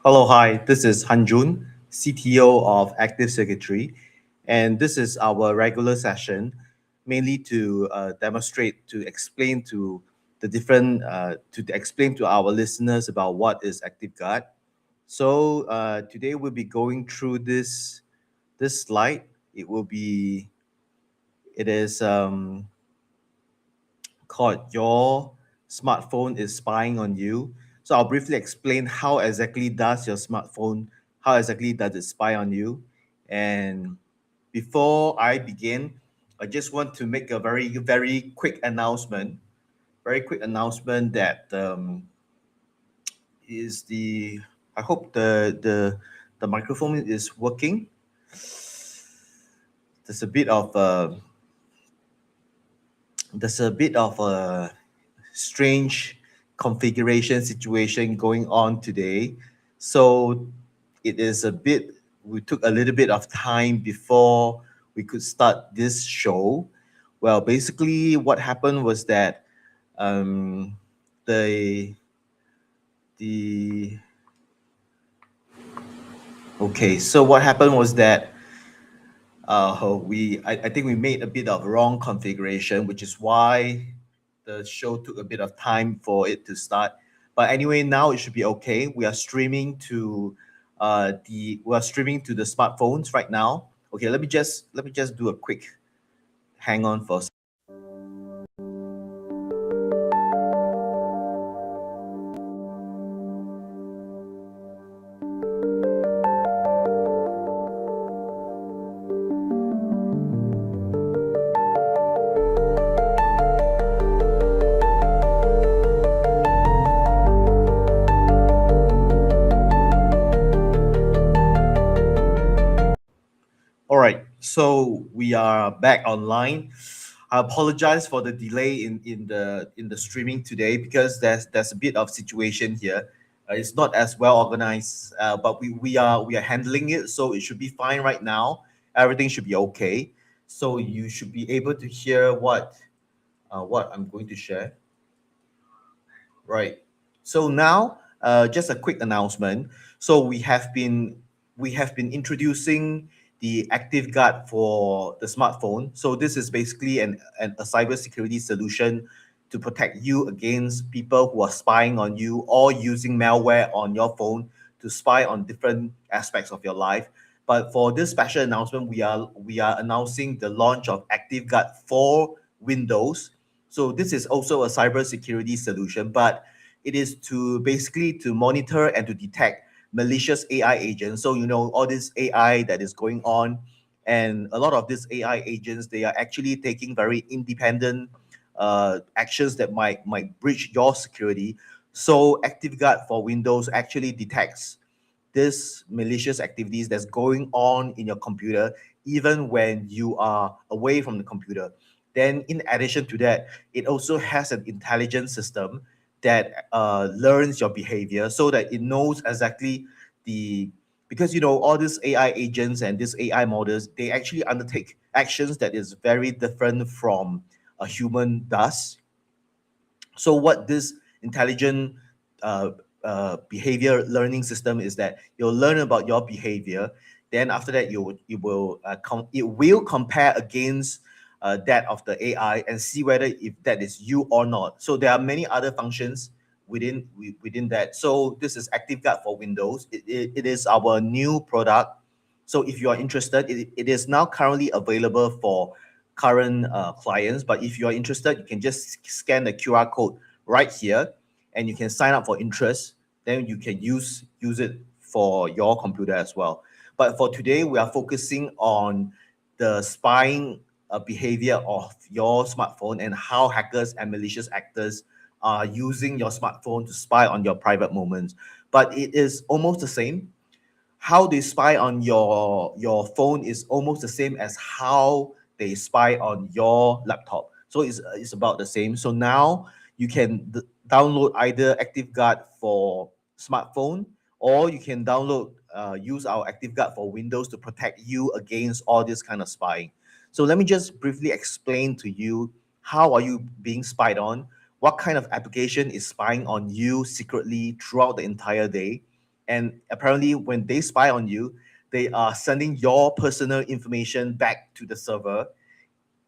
Hello, hi. This is Han-Jun, CTO of Active Secretary, and this is our regular session, mainly to demonstrate, to explain to the different, to explain to our listeners about what is ActiveGuard. So today we'll be going through this slide. It will be, it is called Your Smartphone is Spying on You. So I'll briefly explain how exactly does your smartphone, how exactly does it spy on you. And before I begin, I just want to make a very quick announcement. Very quick announcement that is the I hope the microphone is working. There's a bit of a strange configuration situation going on today. So it is a bit, we took a little bit of time before we could start this show. Well, basically, what happened was that um, the, the, okay, so what happened was that I think we made a bit of wrong configuration, which is why the show took a bit of time for it to start. But anyway, now it should be okay. We are streaming to the smartphones right now. Okay, let me just do a quick hang on for All right, so we are back online. I apologize for the delay in the streaming today because there's a bit of situation here. It's not as well organized, but we are handling it, so it should be fine right now. Everything should be okay. So you should be able to hear what I'm going to share. Right. So now, just a quick announcement. So we have been introducing the ActiveGuard for the smartphone. So this is basically a cybersecurity solution to protect you against people who are spying on you or using malware on your phone to spy on different aspects of your life. But for this special announcement, we are announcing the launch of ActiveGuard for Windows. So this is also a cybersecurity solution, but it is to basically to monitor and to detect malicious AI agents. So all this AI that is going on, and a lot of these AI agents, they are actually taking very independent actions that might breach your security. So ActiveGuard for Windows actually detects this malicious activities that's going on in your computer even when you are away from the computer. Then in addition to that, it also has an intelligence system that learns your behavior so that it knows exactly the because all these AI agents and these AI models, they actually undertake actions that is very different from a human does. So what this intelligent uh, behavior learning system is that you'll learn about your behavior. Then after that, it will compare against that of the AI and see whether if that is you or not. So there are many other functions within that. So this is ActiveGuard for Windows. It is our new product. So if you are interested, it is now currently available for current clients. But if you are interested, you can just scan the QR code right here, and you can sign up for interest. Then you can use it for your computer as well. But for today, we are focusing on the spying behavior of your smartphone and how hackers and malicious actors are using your smartphone to spy on your private moments. But it is almost the same. How they spy on your phone is almost the same as how they spy on your laptop. So it's about the same. So now you can download either ActiveGuard for smartphone, or you can download use our ActiveGuard for Windows to protect you against all this kind of spying. So let me just briefly explain to you, how are you being spied on, what kind of application is spying on you secretly throughout the entire day, And apparently, when they spy on you, they are sending your personal information back to the server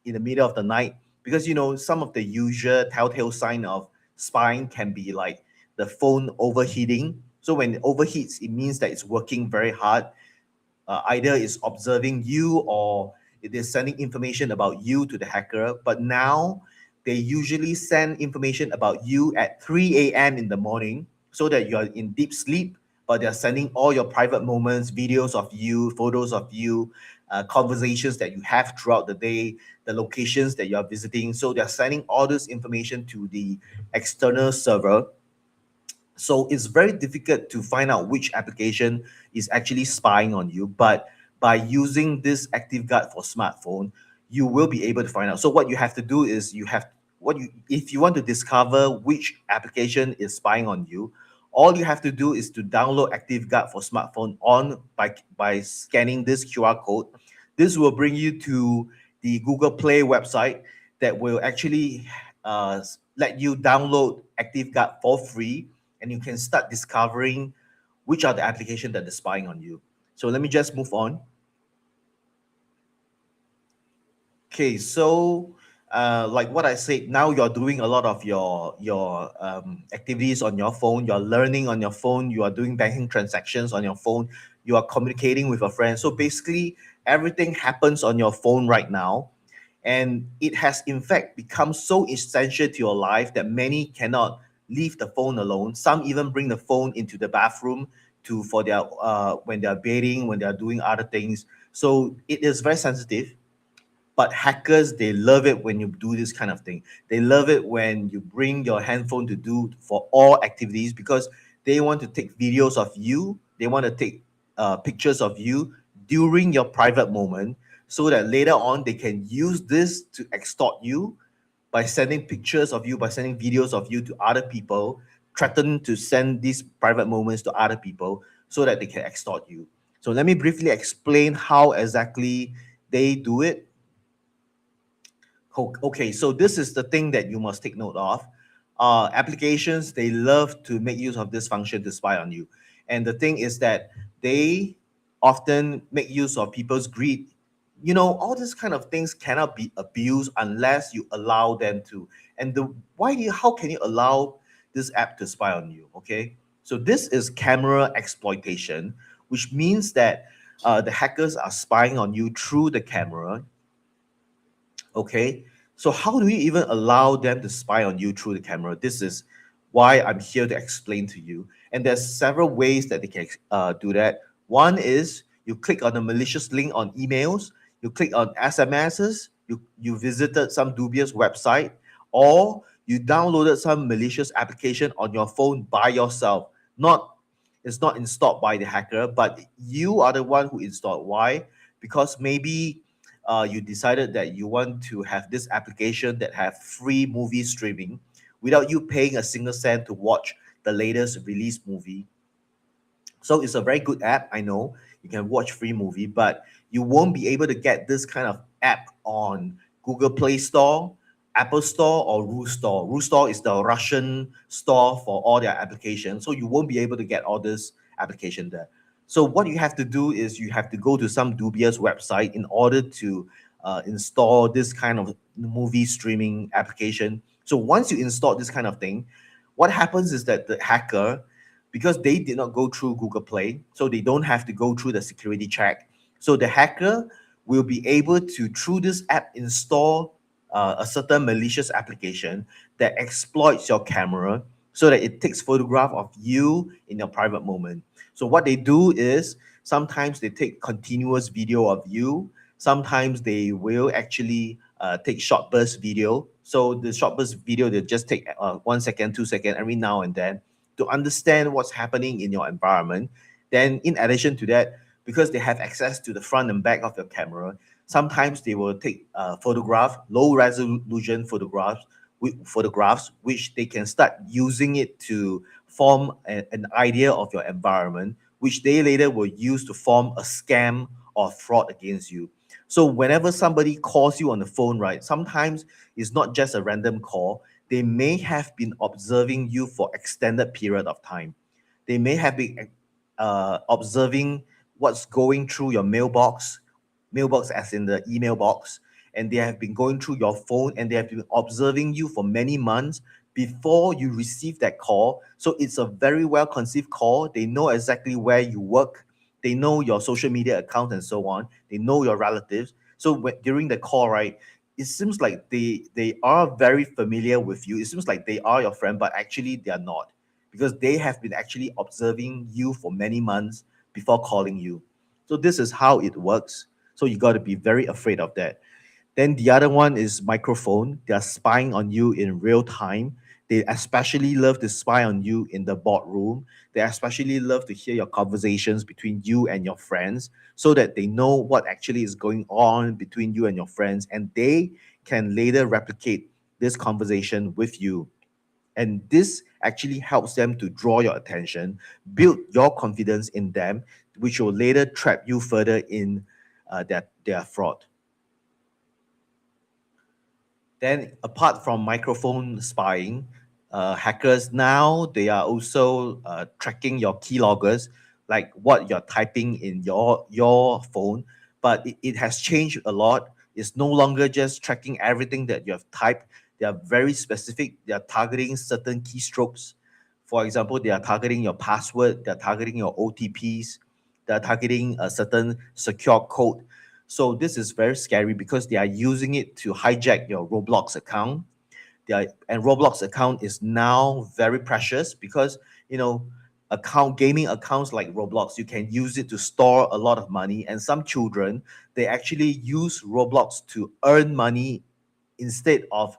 in the middle of the night, because some of the usual telltale sign of spying can be like the phone overheating. So when it overheats, it means that it's working very hard. Either it's observing you, or it is sending information about you to the hacker. But now they usually send information about you at 3 a.m. in the morning, so that you're in deep sleep, but they're sending all your private moments, videos of you, photos of you, conversations that you have throughout the day, the locations that you're visiting. So they're sending all this information to the external server. So it's very difficult to find out which application is actually spying on you. But by using this ActiveGuard for smartphone, you will be able to find out. So what you have to do is if you want to discover which application is spying on you, all you have to do is to download ActiveGuard for smartphone on by scanning this QR code. This will bring you to the Google Play website that will actually let you download ActiveGuard for free, and you can start discovering which are the applications that are spying on you. So let me just move on. Okay, so like what I said, now you're doing a lot of your activities on your phone. You're learning on your phone. You are doing banking transactions on your phone. You are communicating with a friend. So basically, everything happens on your phone right now, and it has in fact become so essential to your life that many cannot leave the phone alone. Some even bring the phone into the bathroom to for their when they're bathing, when they're doing other things. So it is very sensitive. But hackers, they love it when you do this kind of thing. They love it when you bring your handphone to do for all activities, because they want to take videos of you. They want to take pictures of you during your private moment, so that later on they can use this to extort you by sending pictures of you, by sending videos of you to other people, threaten to send these private moments to other people so that they can extort you. So let me briefly explain how exactly they do it. Okay, so this is the thing that you must take note of. Applications, they love to make use of this function to spy on you. And the thing is that they often make use of people's greed. All these kind of things cannot be abused unless you allow them to. And how can you allow this app to spy on you? Okay, so this is camera exploitation, which means that the hackers are spying on you through the camera. Okay, so how do you even allow them to spy on you through the camera? This is why I'm here to explain to you. And there's several ways that they can do that. One is you click on a malicious link on emails, you click on SMSs, you visited some dubious website, or you downloaded some malicious application on your phone by yourself. Not It's not installed by the hacker, but you are the one who installed. Why? Because maybe you decided that you want to have this application that have free movie streaming without you paying a single cent to watch the latest released movie. So it's a very good app. I know you can watch free movie, but you won't be able to get this kind of app on Google Play Store, Apple Store, or Roo Store. Roo Store is the Russian store for all their applications. So you won't be able to get all this application there. So what you have to do is you have to go to some dubious website in order to install this kind of movie streaming application. So once you install this kind of thing, what happens is that the hacker, because they did not go through Google Play, so they don't have to go through the security check. So the hacker will be able to, through this app, install a certain malicious application that exploits your camera so that it takes photograph of you in your private moment. So what they do is sometimes they take continuous video of you. Sometimes they will actually take short burst video. So the short burst video, they just take 1 second, 2 second every now and then to understand what's happening in your environment. Then, in addition to that, because they have access to the front and back of your camera, sometimes they will take low resolution photographs, which they can start using it to form an idea of your environment, which they later will use to form a scam or fraud against you. So whenever somebody calls you on the phone, right, sometimes it's not just a random call. They may have been observing you for extended period of time. They may have been observing what's going through your mailbox as in the email box, and they have been going through your phone, and they have been observing you for many months before you receive that call. So it's a very well conceived call. They know exactly where you work, they know your social media account and so on, they know your relatives. So during the call, right, it seems like they are very familiar with you. It seems like they are your friend, but actually they are not, because they have been actually observing you for many months before calling you. So this is how it works. So you got to be very afraid of that. Then the other one is microphone. They are spying on you in real time. They especially love to spy on you in the boardroom. They especially love to hear your conversations between you and your friends, so that they know what actually is going on between you and your friends, and they can later replicate this conversation with you. And this actually helps them to draw your attention, build your confidence in them, which will later trap you further in their fraud. Then, apart from microphone spying, hackers now they are also tracking your keyloggers, like what you're typing in your phone. But it has changed a lot. It's no longer just tracking everything that you have typed. They are very specific. They are targeting certain keystrokes. For example, they are targeting your password. They are targeting your OTPs. They are targeting a certain secure code. So this is very scary because they are using it to hijack your Roblox account. And Roblox account is now very precious because gaming accounts like Roblox, you can use it to store a lot of money. And some children, they actually use Roblox to earn money instead of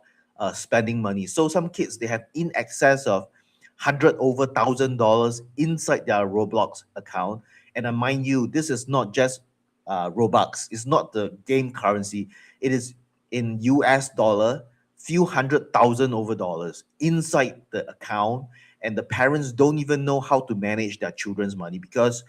spending money. So some kids, they have in excess of hundred over $1,000 inside their Roblox account. And mind you, this is not just Robux. It's not the game currency. It is in US dollar, few hundred thousand over dollars inside the account. And the parents don't even know how to manage their children's money, because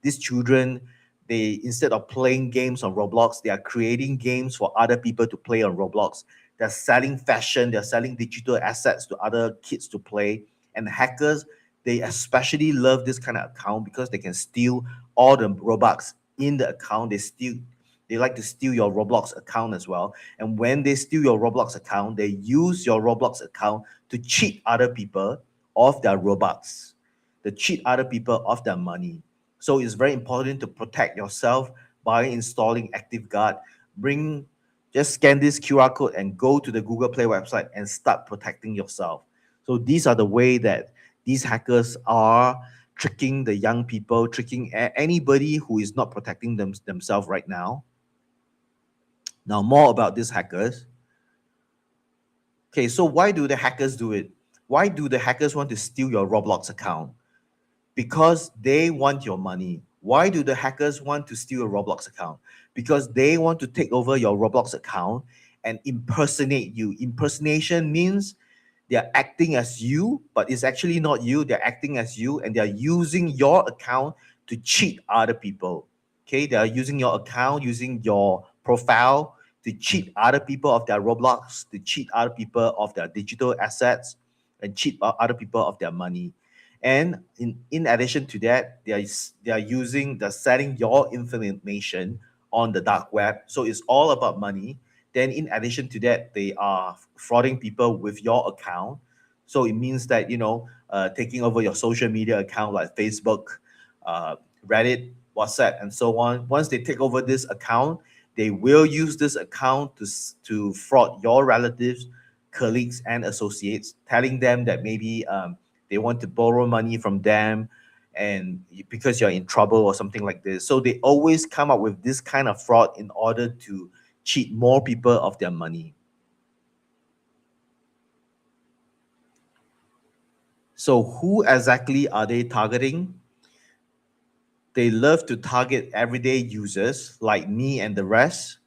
these children, they, instead of playing games on Roblox, they are creating games for other people to play on Roblox. They're selling fashion, they're selling digital assets to other kids to play. And hackers, they especially love this kind of account because they can steal all the Robux in the account. They like to steal your Roblox account as well. And when they steal your Roblox account, they use your Roblox account to cheat other people of their Robux, to cheat other people of their money. So it's very important to protect yourself by installing ActiveGuard. Bring Just scan this QR code and go to the Google Play website and start protecting yourself. So these are the way that these hackers are tricking the young people, tricking anybody who is not protecting themselves right now. Now, more about these hackers. Okay, so why do the hackers do it? Why do the hackers want to steal your Roblox account? Because they want your money. Why do the hackers want to steal a Roblox account? Because they want to take over your Roblox account and impersonate you. Impersonation means they are acting as you, but it's actually not you. They're acting as you, and they're using your account to cheat other people. Okay, they are using your account, using your profile to cheat other people of their Roblox, to cheat other people of their digital assets, and cheat other people of their money. And in addition to that, they're selling your information on the dark web. So it's all about money. Then in addition to that, they are frauding people with your account. So it means that, taking over your social media account like Facebook, Reddit, WhatsApp, and so on. Once they take over this account, they will use this account to fraud your relatives, colleagues, and associates, telling them that maybe they want to borrow money from them, and because you're in trouble or something like this. So they always come up with this kind of fraud in order to cheat more people of their money. So who exactly are they targeting? They love to target everyday users like me and the rest.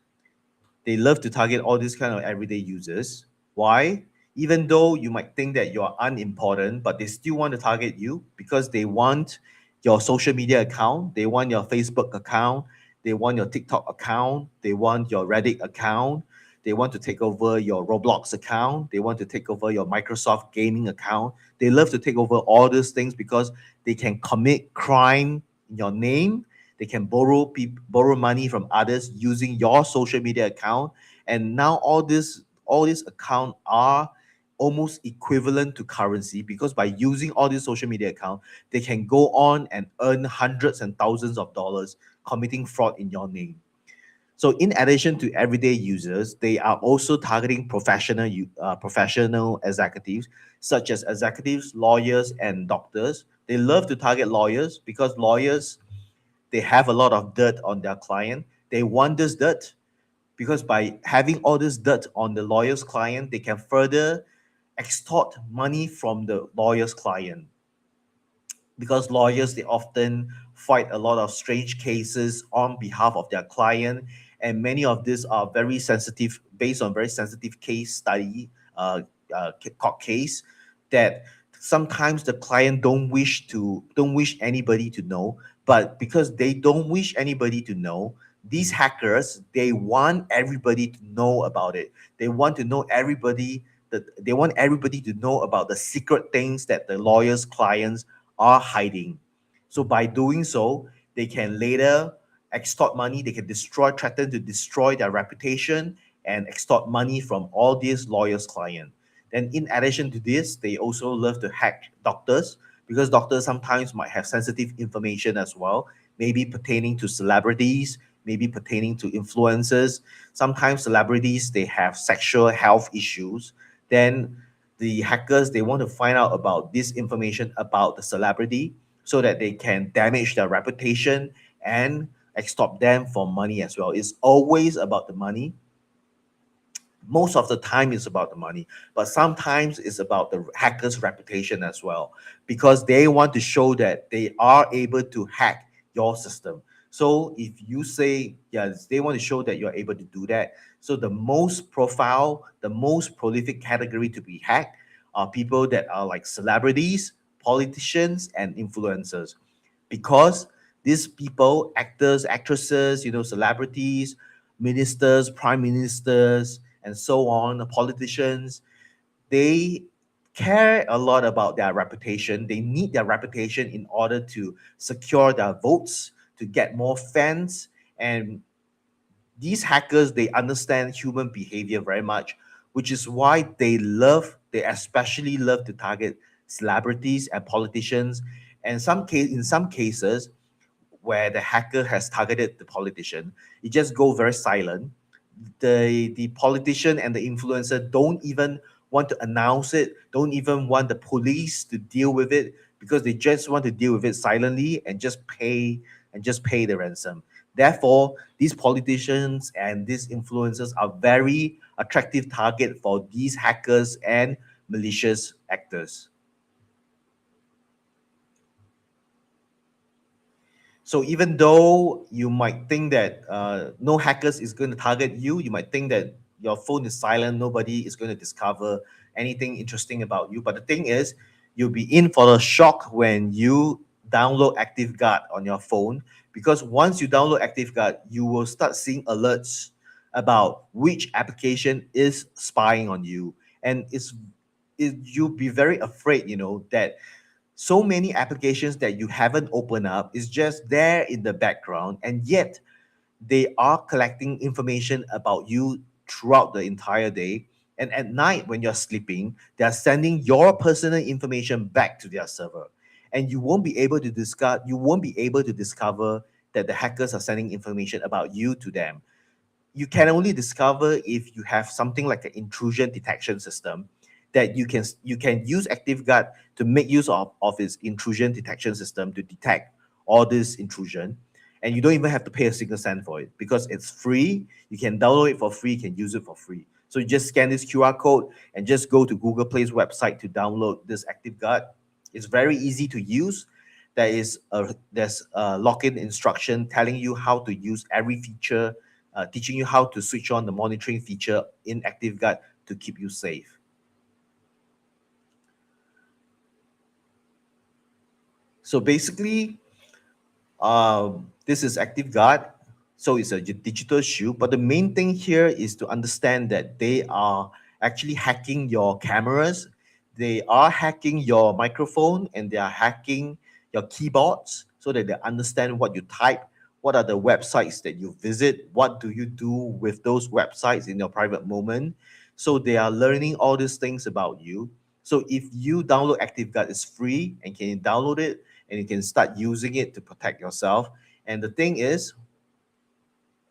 They love to target all these kind of everyday users. Why? Even though you might think that you're unimportant, but they still want to target you because they want your social media account, they want your Facebook account, they want your TikTok account, they want your Reddit account, they want to take over your Roblox account, they want to take over your Microsoft gaming account. They love to take over all these things because they can commit crime in your name. They can borrow money from others using your social media account. And now all these accounts are almost equivalent to currency, because by using all these social media account, they can go on and earn hundreds and thousands of dollars committing fraud in your name. So in addition to everyday users, they are also targeting professional executives, such as executives, lawyers, and doctors. They love to target lawyers because lawyers, they have a lot of dirt on their client. They want this dirt because by having all this dirt on the lawyer's client, they can further extort money from the lawyer's client, because lawyers, they often fight a lot of strange cases on behalf of their client, and many of these are very sensitive, based on very sensitive case study, court case, that sometimes the client don't wish anybody to know. But because they don't wish anybody to know, these hackers, they want everybody to know about it. They want to know everybody, that they want everybody to know about the secret things that the lawyer's clients are hiding. So by doing so, they can later extort money, they can threaten to destroy their reputation and extort money from all these lawyers' clients. Then in addition to this, they also love to hack doctors, because doctors sometimes might have sensitive information as well, maybe pertaining to celebrities, maybe pertaining to influencers. Sometimes celebrities, they have sexual health issues. Then the hackers, they want to find out about this information about the celebrity, so that they can damage their reputation and extort them for money as well. It's always about the money. Most of the time it's about the money, but sometimes it's about the hacker's reputation as well, because they want to show that they are able to hack your system. So if you say yes, they want to show that you're able to do that. So the most prolific category to be hacked are people that are like celebrities, politicians, and influencers, because these people, actors, actresses, celebrities, ministers, prime ministers, and so on, politicians, they care a lot about their reputation. They need their reputation in order to secure their votes, to get more fans. And these hackers, they understand human behavior very much, which is why they especially love to target celebrities and politicians. And in some cases, where the hacker has targeted the politician, it just go very silent. The politician and the influencer don't even want to announce it, don't even want the police to deal with it, because they just want to deal with it silently and just pay the ransom. Therefore, these politicians and these influencers are very attractive target for these hackers and malicious actors. So even though you might think that no hackers is going to target you, you might think that your phone is silent, nobody is going to discover anything interesting about you. But the thing is, you'll be in for a shock when you download ActiveGuard on your phone, because once you download ActiveGuard, you will start seeing alerts about which application is spying on you, and you'll be very afraid, that so many applications that you haven't opened up is just there in the background, and yet they are collecting information about you throughout the entire day. And at night when you're sleeping, they're sending your personal information back to their server, and you won't be able to discover that the hackers are sending information about you to them. You can only discover if you have something like an intrusion detection system, that you can use ActiveGuard to make use of its intrusion detection system to detect all this intrusion. And you don't even have to pay a single cent for it, because it's free. You can download it for free, you can use it for free. So you just scan this QR code and just go to Google Play's website to download this ActiveGuard. It's very easy to use. There's a login instruction telling you how to use every feature, teaching you how to switch on the monitoring feature in ActiveGuard to keep you safe. So basically, this is ActiveGuard. So it's a digital shoe. But the main thing here is to understand that they are actually hacking your cameras, they are hacking your microphone, and they are hacking your keyboards so that they understand what you type, what are the websites that you visit, what do you do with those websites in your private moment. So they are learning all these things about you. So if you download ActiveGuard, it's free and can you download it and you can start using it to protect yourself. And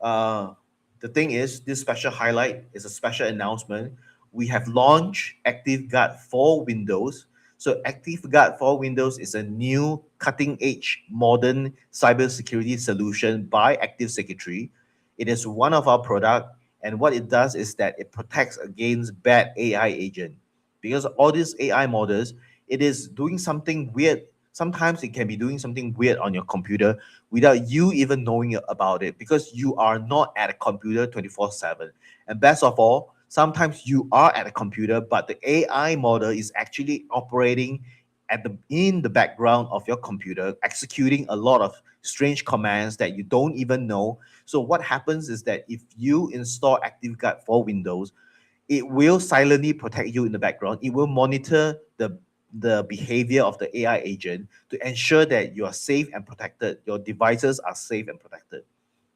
uh, the thing is, this special highlight is a special announcement. We have launched ActiveGuard for Windows. So ActiveGuard for Windows is a new cutting-edge modern cybersecurity solution by Active Secretary. It is one of our product, and what it does is that it protects against bad AI agent. Because all these AI models, it is doing something weird. Sometimes it can be doing something weird on your computer without you even knowing about it because you are not at a computer 24/7. And best of all, sometimes you are at a computer, but the AI model is actually operating in the background of your computer, executing a lot of strange commands that you don't even know. So what happens is that if you install ActiveGuard for Windows, it will silently protect you in the background. It will monitor the behavior of the AI agent to ensure that you are safe and protected. Your devices are safe and protected.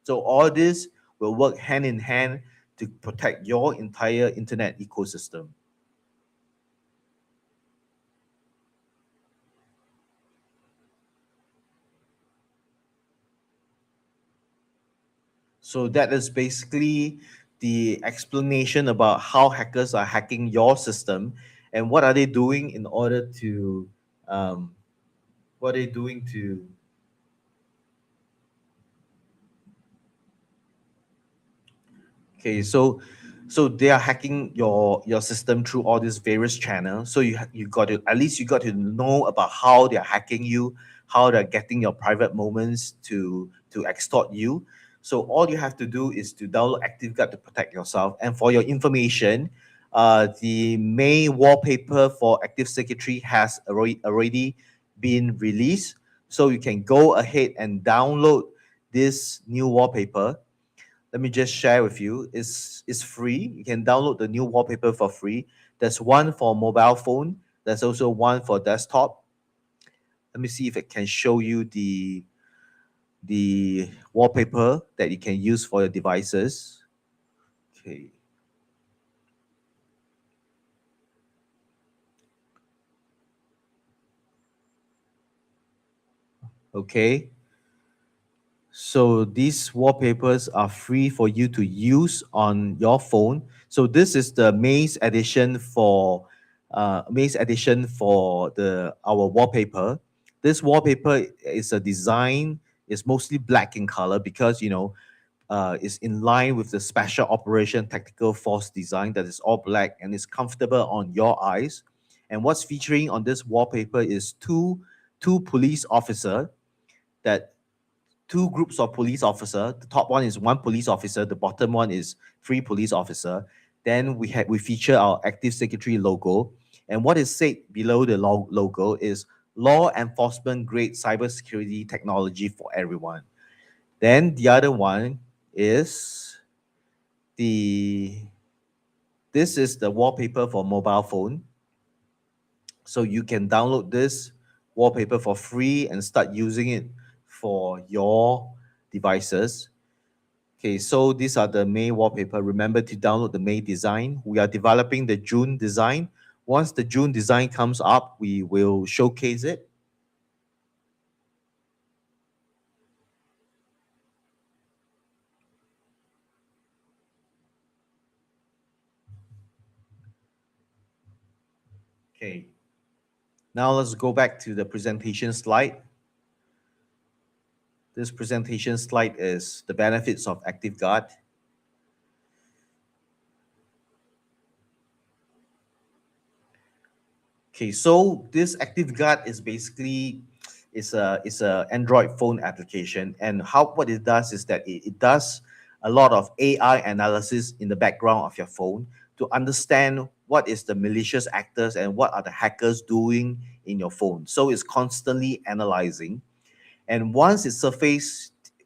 So all this will work hand in hand to protect your entire internet ecosystem. So that is basically the explanation about how hackers are hacking your system and what are they doing in order to um, what are they doing to Okay, so they are hacking your system through all these various channels. So you got to at least you got to know about how they're hacking you, how they're getting your private moments to extort you. So all you have to do is to download ActiveGuard to protect yourself. And for your information, the May wallpaper for Active Secretary has already been released. So you can go ahead and download this new wallpaper. Let me just share with you. It's free. You can download the new wallpaper for free. There's one for mobile phone. There's also one for desktop. Let me see if it can show you the wallpaper that you can use for your devices. Okay. Okay. So these wallpapers are free for you to use on your phone. So this is the May's edition for the our wallpaper. This wallpaper is a design. It's mostly black in color because it's in line with the Special Operation Tactical Force design that is all black and is comfortable on your eyes. And what's featuring on this wallpaper is two police officer that two groups of police officer. The top one is one police officer. The bottom one is three police officer. Then we feature our Active Secretary logo, and what is said below the logo is law enforcement grade cybersecurity technology for everyone. Then the other one is the this is the wallpaper for mobile phone. So you can download this wallpaper for free and start using it for your devices. Okay, so these are the May wallpaper. Remember to download the May design. We are developing the June design. Once the June design comes up, we will showcase it. Okay, now let's go back to the presentation slide. This presentation slide is the benefits of ActiveGuard. Okay, so this ActiveGuard is basically is a Android phone application, and how what it does is that it does a lot of AI analysis in the background of your phone to understand what is the malicious actors and what are the hackers doing in your phone. So it's constantly analyzing, and once the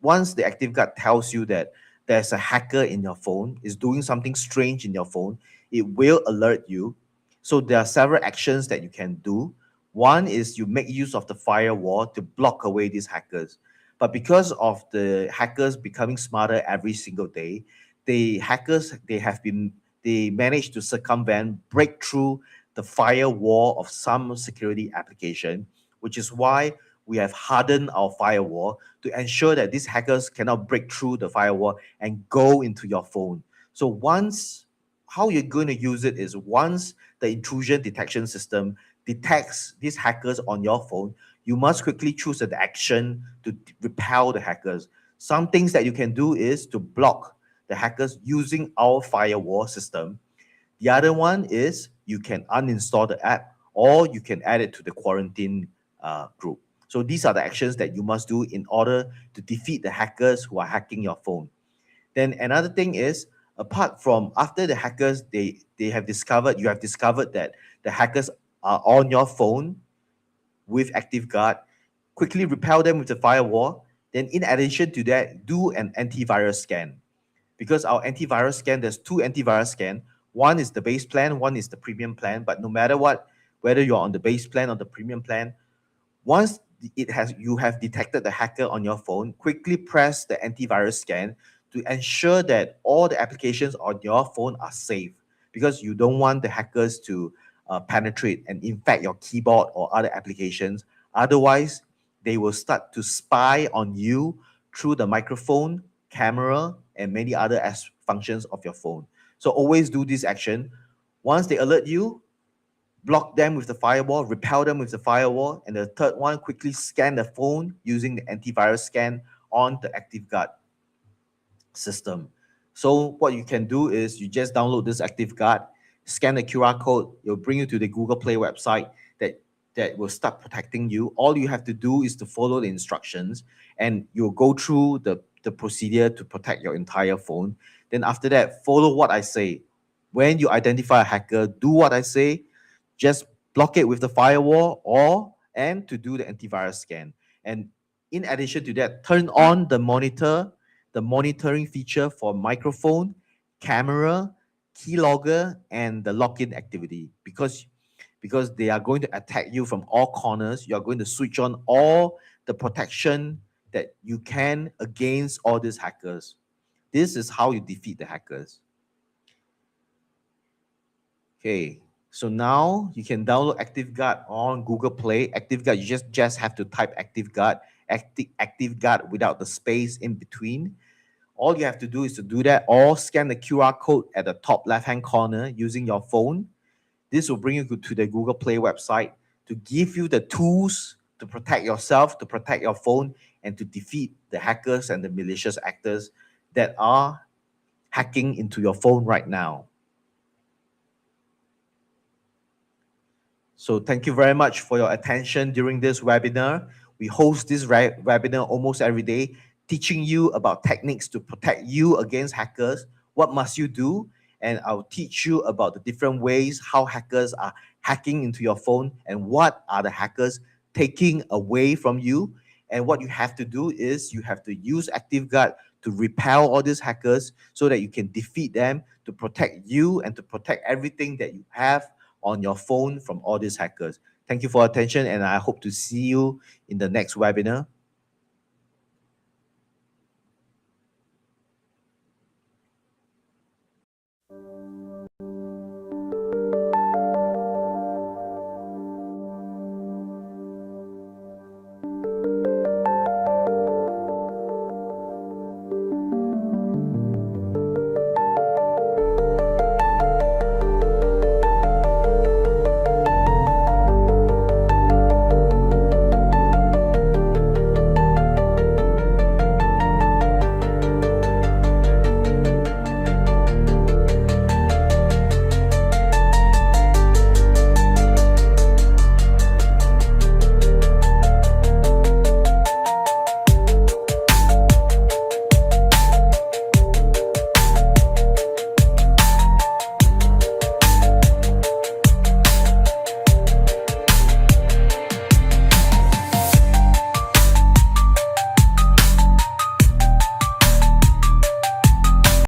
ActiveGuard tells you that there's a hacker in your phone, is doing something strange in your phone, it will alert you. So there are several actions that you can do. One is you make use of the firewall to block away these hackers. But because of the hackers becoming smarter every single day, the hackers they manage to circumvent, break through the firewall of some security application, which is why we have hardened our firewall to ensure that these hackers cannot break through the firewall and go into your phone. So once, how you're going to use it is once the intrusion detection system detects these hackers on your phone, you must quickly choose an action to repel the hackers. Some things that you can do is to block the hackers using our firewall system. The other one is you can uninstall the app or you can add it to the quarantine group. So these are the actions that you must do in order to defeat the hackers who are hacking your phone. Then another thing is, apart from after the hackers, they have discovered, you have discovered that the hackers are on your phone with ActiveGuard, quickly repel them with the firewall. Then in addition to that, do an antivirus scan. Because our antivirus scan, there's two antivirus scan. One is the base plan, one is the premium plan. But no matter what, whether you're on the base plan or the premium plan, once you have detected the hacker on your phone, quickly press the antivirus scan to ensure that all the applications on your phone are safe, because you don't want the hackers to penetrate and infect your keyboard or other applications. Otherwise, they will start to spy on you through the microphone, camera, and many other functions of your phone. So always do this action. Once they alert you, block them with the firewall, repel them with the firewall, and the third one, quickly scan the phone using the antivirus scan on the ActiveGuard system. So what you can do is you just download this ActiveGuard, scan the QR code, it'll bring you to the Google Play website that will start protecting you. All you have to do is to follow the instructions and you'll go through the procedure to protect your entire phone. Then after that, follow what I say. When you identify a hacker, do what I say, just block it with the firewall or and to do the antivirus scan. And in addition to that, turn on the monitoring feature for microphone, camera, keylogger, and the login activity. Because they are going to attack you from all corners, you are going to switch on all the protection that you can against all these hackers. This is how you defeat the hackers. Okay, so now you can download ActiveGuard on Google Play. ActiveGuard, you just have to type ActiveGuard, ActiveGuard without the space in between. All you have to do is to do that or scan the QR code at the top left-hand corner using your phone. This will bring you to the Google Play website to give you the tools to protect yourself, to protect your phone, and to defeat the hackers and the malicious actors that are hacking into your phone right now. So thank you very much for your attention during this webinar. We host this webinar almost every day, teaching you about techniques to protect you against hackers. What must you do? And I'll teach you about the different ways how hackers are hacking into your phone and what are the hackers taking away from you. And what you have to do is you have to use ActiveGuard to repel all these hackers so that you can defeat them, to protect you and to protect everything that you have on your phone from all these hackers. Thank you for your attention, and I hope to see you in the next webinar.